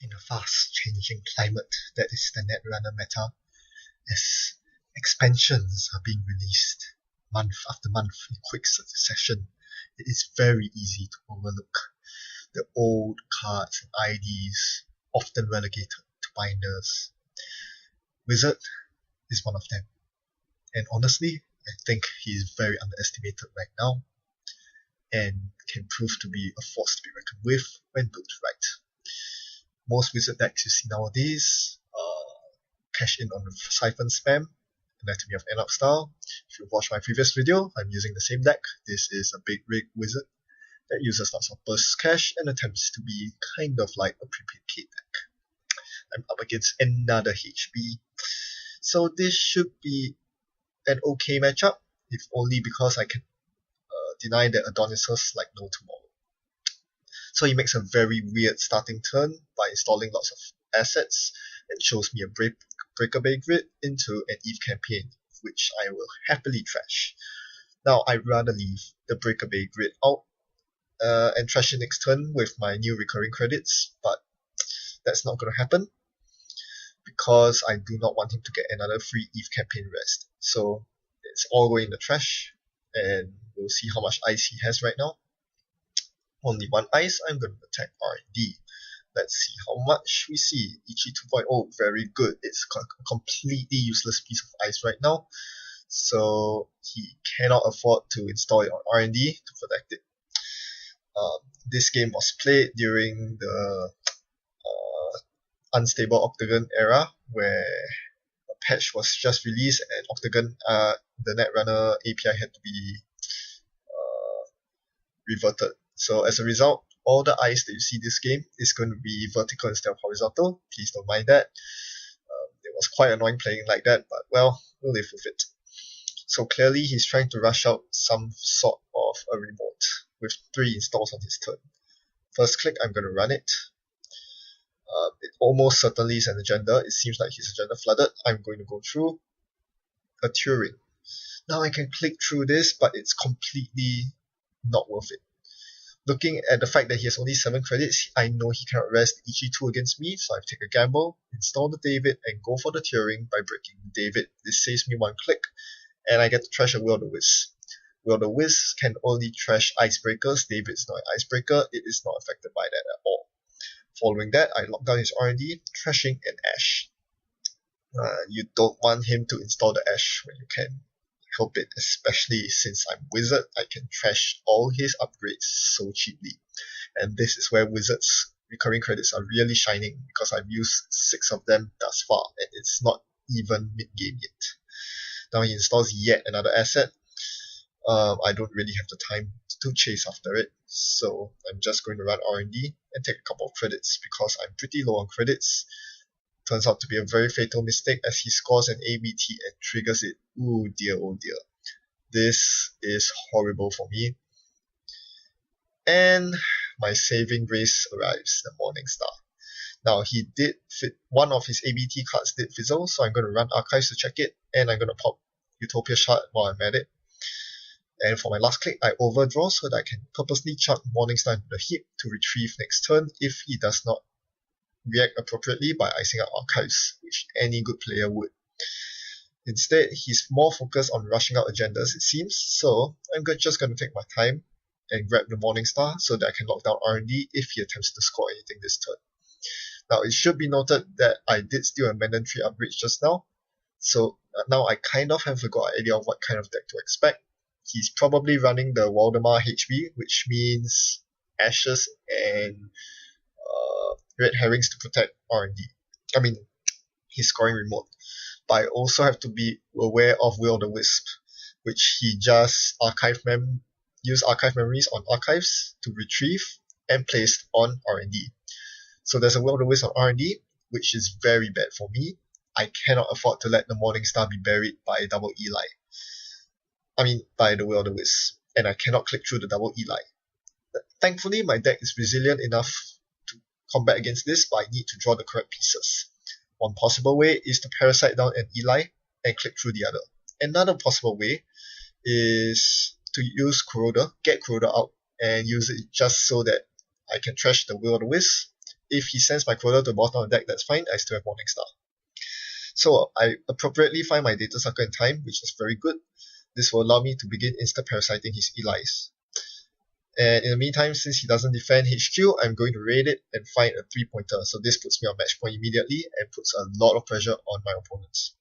In a fast-changing climate that is the Netrunner meta, as expansions are being released month after month in quick succession, it is very easy to overlook the old cards and IDs often relegated to binders. Whizzard is one of them, and honestly, I think he is very underestimated right now and can prove to be a force to be reckoned with when built right. Most Whizzard decks you see nowadays cash in on the Siphon Spam, Anatomy of Anarch style. If you've watched my previous video, I'm using the same deck. This is a big rig Whizzard that uses lots of burst cash and attempts to be kind of like a prepaid K deck. I'm up against another HB, so this should be an okay matchup, if only because I can deny that Adonis's like no tomorrow. So he makes a very weird starting turn by installing lots of assets and shows me a Breaker Bay Grid into an EVE campaign, which I will happily trash. Now I'd rather leave the Breaker Bay Grid out and trash it next turn with my new recurring credits, but that's not going to happen because I do not want him to get another free EVE campaign rest. So it's all going in the trash, and we'll see how much ice he has right now. Only one ice, I'm going to attack R&D. Let's see how much we see. Ichi 2.0, very good. It's a completely useless piece of ice right now, so he cannot afford to install it on R&D to protect it. This game was played during the unstable Octagon era, where a patch was just released and Octagon, the Netrunner API had to be reverted. So as a result, all the ice that you see this game is going to be vertical instead of horizontal. Please don't mind that. It was quite annoying playing like that, but well, we'll live with it. So clearly he's trying to rush out some sort of a remote with 3 installs on his turn. First click, I'm going to run it. It almost certainly is an agenda. It seems like his agenda flooded. I'm going to go through a Turing. Now I can click through this, but it's completely not worth it. Looking at the fact that he has only 7 credits, I know he cannot rest Ichi 2 against me, so I take a gamble, install the David, and go for the Turing by breaking David. This saves me 1 click, and I get to trash a Will o' the Wisp. Will o' the Wisp can only trash icebreakers. David is not an icebreaker. It is not affected by that at all. Following that, I lock down his R&D, trashing an Ash. You don't want him to install the Ash when you can help it, especially since I'm Whizzard. I can trash all his upgrades so cheaply. And this is where Whizzard's recurring credits are really shining, because I've used 6 of them thus far, and it's not even mid-game yet. Now he installs yet another asset. I don't really have the time to chase after it, so I'm just going to run R&D and take a couple of credits because I'm pretty low on credits. Turns out to be a very fatal mistake as he scores an ABT and triggers it. Ooh dear, oh dear. This is horrible for me. And my saving grace arrives, the Morning Star. Now he did fit, one of his ABT cards did fizzle, so I'm going to run Archives to check it, and I'm going to pop Utopia Shard while I'm at it. And for my last click, I overdraw so that I can purposely chuck Morningstar into the heap to retrieve next turn if he does not react appropriately by icing out Archives, which any good player would. Instead, he's more focused on rushing out agendas, it seems, so I'm just going to take my time and grab the Morningstar so that I can lock down R&D if he attempts to score anything this turn. Now, it should be noted that I did steal a mandatory upgrade just now, so now I kind of have a good idea of what kind of deck to expect. He's probably running the Waldemar HB, which means Ashes and Red Herrings to protect R&D. I mean, his scoring remote. But I also have to be aware of Will o' the Wisp, which he just used archive memories on archives to retrieve and placed on R&D. So there's a Will o' the Wisp on R&D, which is very bad for me. I cannot afford to let the Morningstar be buried by double Eli. By the Will o' the Wisp, and I cannot click through the double Eli. Thankfully, my deck is resilient enough to combat against this, but I need to draw the correct pieces. One possible way is to parasite down an Eli and click through the other. Another possible way is to use Corroder, get Corroder out, and use it just so that I can trash the Will o' the Wisp, if he sends my quota to the bottom of the deck, that's fine, I still have Morningstar. So I appropriately find my data sucker in time, which is very good. This will allow me to begin insta-parasiting his Elis. And in the meantime, since he doesn't defend HQ, I'm going to raid it and find a 3-pointer. So this puts me on match point immediately and puts a lot of pressure on my opponents.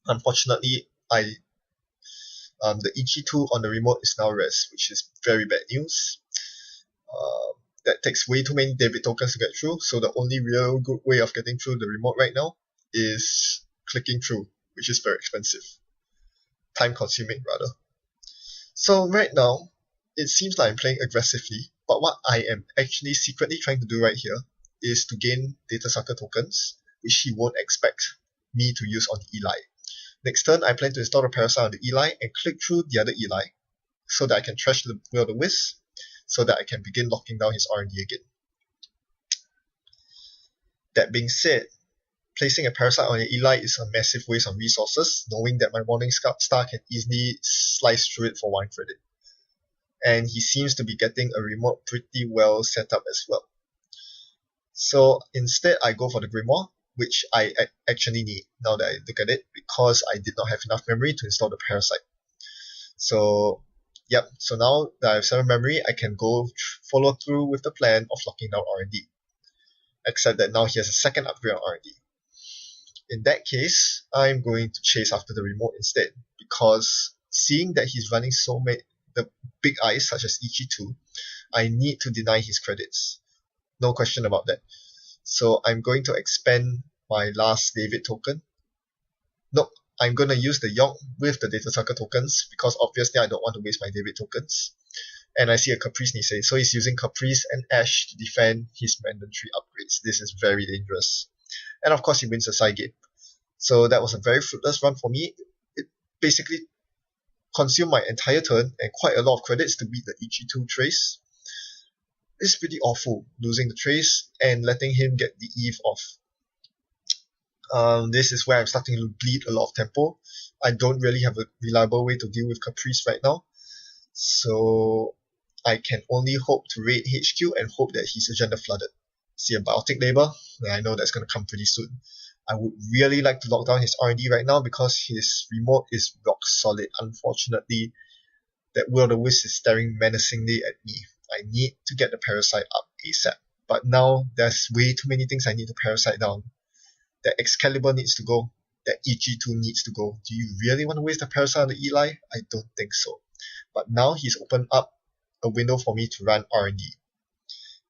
Unfortunately, the EG2 on the remote is now res, which is very bad news. That takes way too many debit tokens to get through, so the only real good way of getting through the remote right now is clicking through, which is very expensive. Time consuming, rather. So right now, it seems like I'm playing aggressively, but what I am actually secretly trying to do right here is to gain data sucker tokens, which he won't expect me to use on the Eli. Next turn, I plan to install the Parasite on the Eli and click through the other Eli, so that I can trash the Will of the Wisp, so that I can begin locking down his R&D again. That being said, placing a Parasite on the Eli is a massive waste of resources, knowing that my Morningstar can easily slice through it for 1 credit. And he seems to be getting a remote pretty well set up as well. So instead, I go for the Grimoire, which I actually need now that I look at it, because I did not have enough memory to install the Parasite. So yep, so now that I have 7 memory, I can go follow through with the plan of locking down R&D. Except that now he has a second upgrade on R&D. In that case, I'm going to chase after the remote instead, because seeing that he's running so many the big eyes such as EG2, I need to deny his credits. No question about that. So I'm going to expend my last David token. Nope, I'm going to use the Yogg with the Data Sucker tokens, because obviously I don't want to waste my David tokens. And I see a Caprice Nisei, so he's using Caprice and Ash to defend his mandatory upgrades. This is very dangerous. And of course he wins a side game. So that was a very fruitless run for me. It basically consumed my entire turn and quite a lot of credits to beat the EG2 trace. It's pretty awful losing the trace and letting him get the Eve off. This is where I'm starting to bleed a lot of tempo. I don't really have a reliable way to deal with Caprice right now. So I can only hope to raid HQ and hope that he's agenda flooded. See a Biotic Labor? I know that's going to come pretty soon. I would really like to lock down his R&D right now because his remote is rock solid. Unfortunately, that Will of the Wisp is staring menacingly at me. I need to get the Parasite up ASAP. But now there's way too many things I need to Parasite down. That Excalibur needs to go. That EG2 needs to go. Do you really want to waste the Parasite on the Eli? I don't think so. But now he's opened up a window for me to run R&D.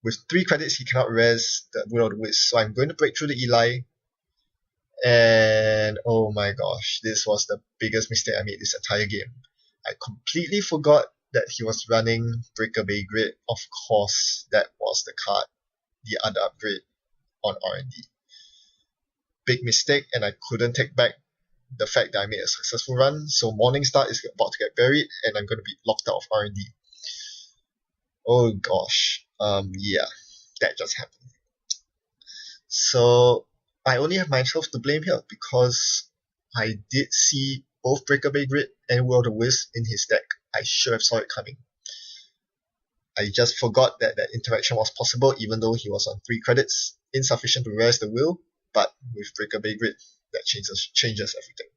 With 3 credits, he cannot res the Will of the Wisp. So I'm going to break through the Eli. And oh my gosh, this was the biggest mistake I made this entire game. I completely forgot that he was running Breaker Bay Grid. Of course, that was the card, the other upgrade on R&D. Big mistake, and I couldn't take back the fact that I made a successful run. So Morningstar is about to get buried, and I'm going to be locked out of R&D. Oh gosh, yeah, that just happened. So I only have myself to blame here because I did see both Breaker Bay Grid and Will of the Wisp in his deck. I should have saw it coming. I just forgot that that interaction was possible even though he was on 3 credits, insufficient to res the Will, but with Breaker Bay Grid, that changes everything.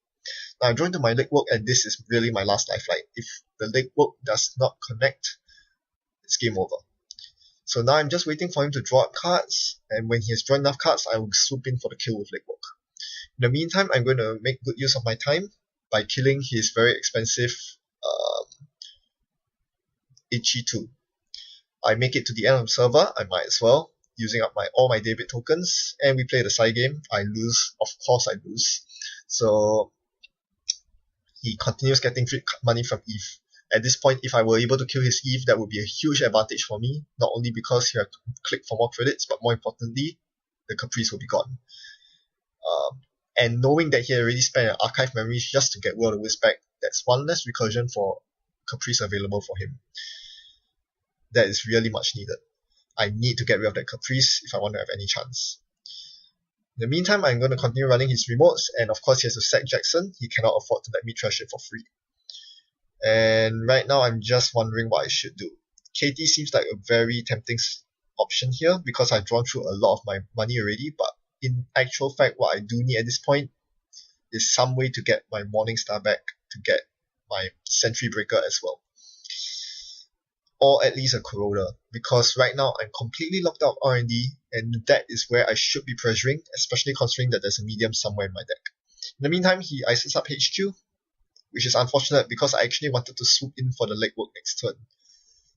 Now I'm drawing to my legwork, and this is really my last lifeline. If the legwork does not connect, it's game over. So now I'm just waiting for him to draw up cards, and when he has drawn enough cards, I will swoop in for the kill with legwork. In the meantime, I'm going to make good use of my time by killing his very expensive HE2. I make it to the end of the server, I might as well, using up all my debit tokens, and we play the side game. I lose, of course I lose. So he continues getting free money from Eve. At this point, if I were able to kill his Eve, that would be a huge advantage for me, not only because he had to click for more credits, but more importantly, the Caprice will be gone. And knowing that he had already spent an archive memory just to get Will of the Wisp back, that's one less recursion for Caprice available for him. That is really much needed. I need to get rid of that Caprice if I want to have any chance. In the meantime, I'm going to continue running his remotes, and of course he has to sack Jackson. He cannot afford to let me trash it for free. And right now I'm just wondering what I should do. KT seems like a very tempting option here because I've drawn through a lot of my money already, but in actual fact what I do need at this point is some way to get my Morningstar back, to get my Sentry Breaker as well. Or at least a Corroder, because right now I'm completely locked out R&D, and that is where I should be pressuring, especially considering that there's a medium somewhere in my deck. In the meantime, he ices up HQ, which is unfortunate because I actually wanted to swoop in for the legwork next turn.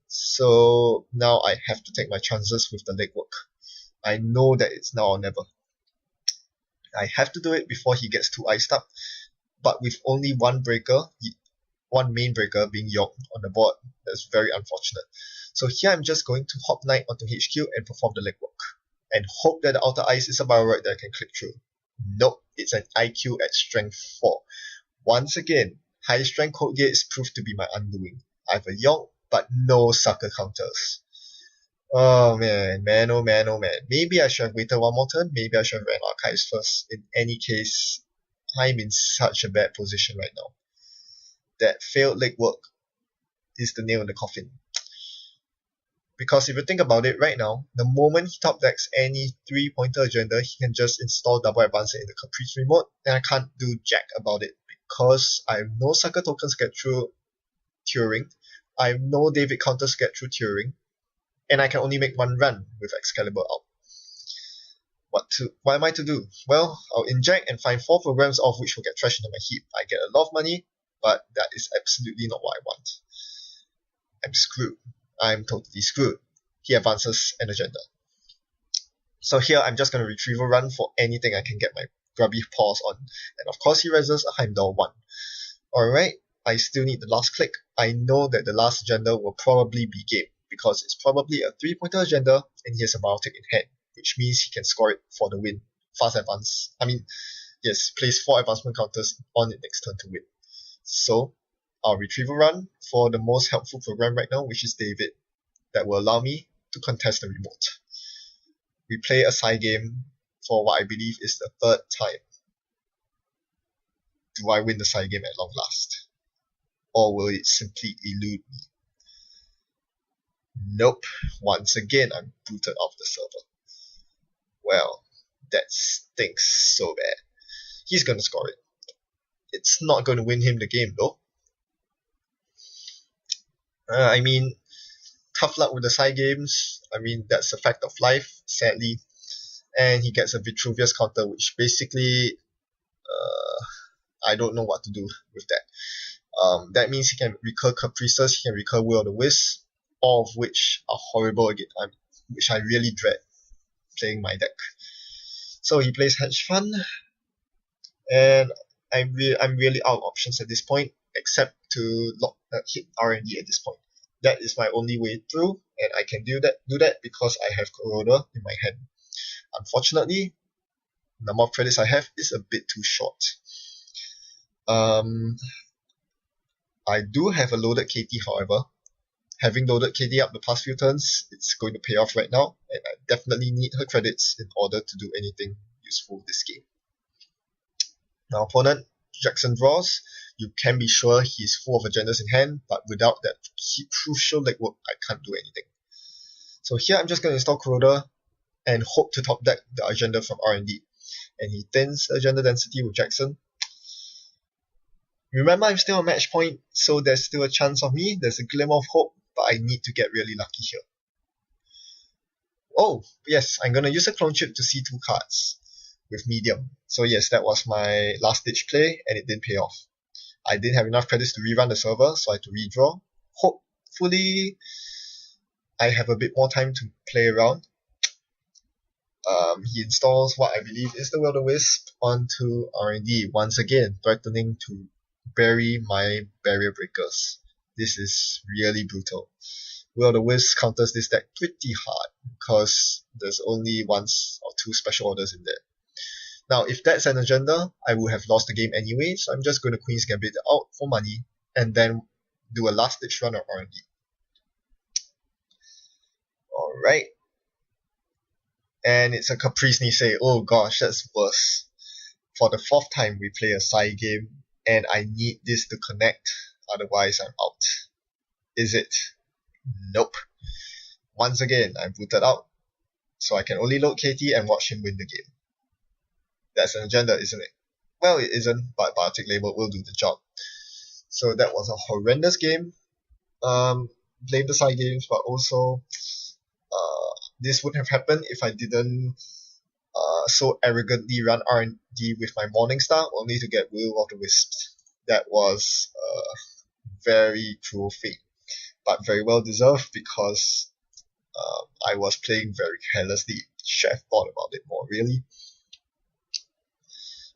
So now I have to take my chances with the legwork. I know that it's now or never. I have to do it before he gets too iced up, but with only one breaker, one main breaker being York on the board, that's very unfortunate. So here I'm just going to Hop Knight onto HQ and perform the legwork, and hope that the outer ice is a Bioroid that I can click through. Nope, it's an IQ at strength 4. Once again, high strength code gates proved to be my undoing. I have a York, but no sucker counters. Oh man, oh man. Maybe I should have waited one more turn, maybe I should have ran Archives first. In any case, I'm in such a bad position right now. That failed legwork is the nail in the coffin. Because if you think about it right now, the moment he top decks any 3-pointer agenda, he can just install Double Advancer in the Caprice remote, and I can't do jack about it because I have no sucker tokens get through Turing, I have no David counters get through Turing, and I can only make one run with Excalibur out. What am I to do? Well, I'll inject and find 4 programs, all of which will get trashed into my heap. I get a lot of money, but that is absolutely not what I want. I'm screwed. I'm totally screwed. He advances an agenda. So here I'm just going to retrieval run for anything I can get my grubby paws on. And of course he reses a Heimdall 1. Alright, I still need the last click. I know that the last agenda will probably be game, because it's probably a 3-pointer agenda and he has a Biotic in hand, which means he can score it for the win. Fast advance. Yes, place 4 advancement counters on it next turn to win. So, I'll retrieval run for the most helpful program right now, which is David, that will allow me to contest the remote. We play a side game for what I believe is the 3rd time. Do I win the side game at long last? Or will it simply elude me? Nope. Once again, I'm booted off the server. Well, that stinks so bad. He's gonna score it. It's not gonna win him the game though. Tough luck with the side games. That's a fact of life, sadly. And he gets a Vitruvius counter, which basically, I don't know what to do with that. That means he can recur Caprices, he can recur Will of the Wisp, all of which are horrible again, which I really dread playing my deck. So he plays Hedge Fund, and I'm really out of options at this point, except to hit R&D at this point. That is my only way through, and I can do that because I have Corroder in my hand. Unfortunately, the number of credits I have is a bit too short. I do have a loaded KT, however. Having loaded KT up the past few turns, it's going to pay off right now, and I definitely need her credits in order to do anything useful this game. Now, opponent, Jackson draws. You can be sure he's full of agendas in hand, but without that crucial legwork, I can't do anything. So here I'm just going to install Corroder and hope to top deck the agenda from R&D. And he thins agenda density with Jackson. Remember, I'm still on match point, so there's still a chance of me. There's a glimmer of hope, but I need to get really lucky here. Oh, yes, I'm going to use a clone chip to see 2 cards with medium. So yes, that was my last ditch play, and it didn't pay off. I didn't have enough credits to rerun the server, so I had to redraw. Hopefully, I have a bit more time to play around. He installs what I believe is the Will of the Wisp onto R&D, once again threatening to bury my barrier breakers. This is really brutal. Will of the Wisp counters this deck pretty hard, because there's only 1 or 2 special orders in there. Now, if that's an agenda, I would have lost the game anyway, so I'm just going to Queen's Gambit out for money, and then do a last-ditch run of R&D. Alright. And it's a Caprice Nisei. Oh gosh, that's worse. For the 4th time, we play a side game, and I need this to connect, otherwise I'm out. Is it? Nope. Once again, I'm booted out, so I can only load KT and watch him win the game. That's an agenda, isn't it? Well, it isn't, but Bartik Label will do the job. So that was a horrendous game. Blame the side games, but also this wouldn't have happened if I didn't so arrogantly run R&D with my Morningstar, only to get Will of the Wisps. That was a very cruel fate, but very well deserved because I was playing very carelessly. Should have thought about it more, really.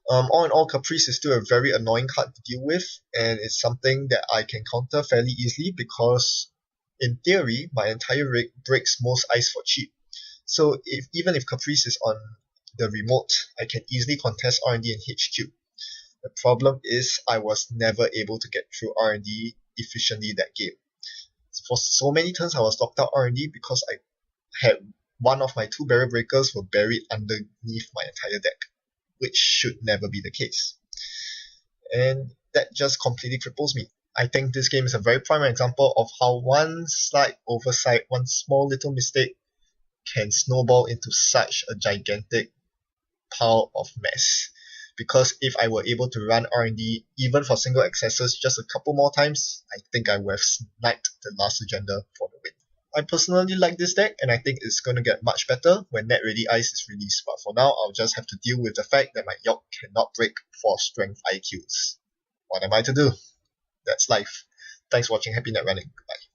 All in all, Caprice is still a very annoying card to deal with, and it's something that I can counter fairly easily because, in theory, my entire rig breaks most ice for cheap. So even if Caprice is on the remote, I can easily contest R&D and HQ. The problem is I was never able to get through R&D efficiently that game. For so many turns I was locked out R&D because I had one of my 2 barrier breakers were buried underneath my entire deck, which should never be the case. And that just completely cripples me. I think this game is a very prime example of how one slight oversight, one small little mistake can snowball into such a gigantic pile of mess. Because if I were able to run R&D even for single accesses just a couple more times, I think I would have sniped the last agenda for the win. I personally like this deck, and I think it's going to get much better when Net Ready Ice is released, but for now I'll just have to deal with the fact that my York cannot break 4 strength IQs. What am I to do? That's life. Thanks for watching. Happy net running. Goodbye.